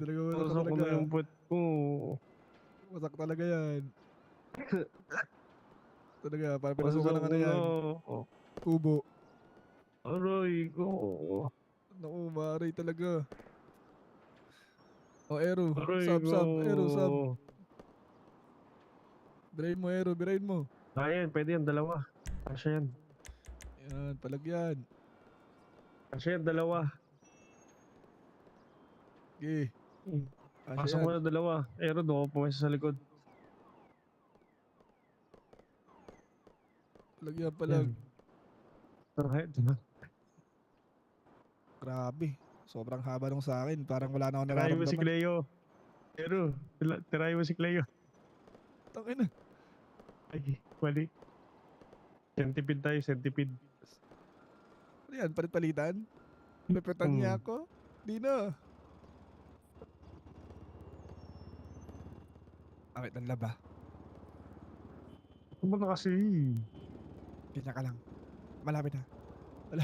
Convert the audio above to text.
talaga wasak ka Wasak ko talaga. na yung puwet ko. Wasak talaga yan. Talaga, parang pinasukan Wasak ng ko ano na. yan. Kubo. Aray ko. Naku, maaray talaga. O, Ero. Aray Sub, ko. sub. Ero, sub. Birahin mo, Ero. Birahin mo. Yan, pwede yan, dalawa. Kasya yan. Yan, palagyan. Kasya yan, dalawa. Okay. Kasya Pasok yan. mo na dalawa. Aaron, doon ako pumesa sa likod. Palagyan, palag. Yan. Right. Grabe. Sobrang haba nung sa akin. Parang wala na akong Tirahin mo si nararamdaman. Cleo. Aaron, tirahin mo si Cleo. Tangina. Ay, mali. Centipede tayo, centipede. Ano yan? Palit-palitan? Pepetan niya ako? Di na. Awit ng laba. Ano ba na kasi? Ganyan ka lang. Malapit na. Wala.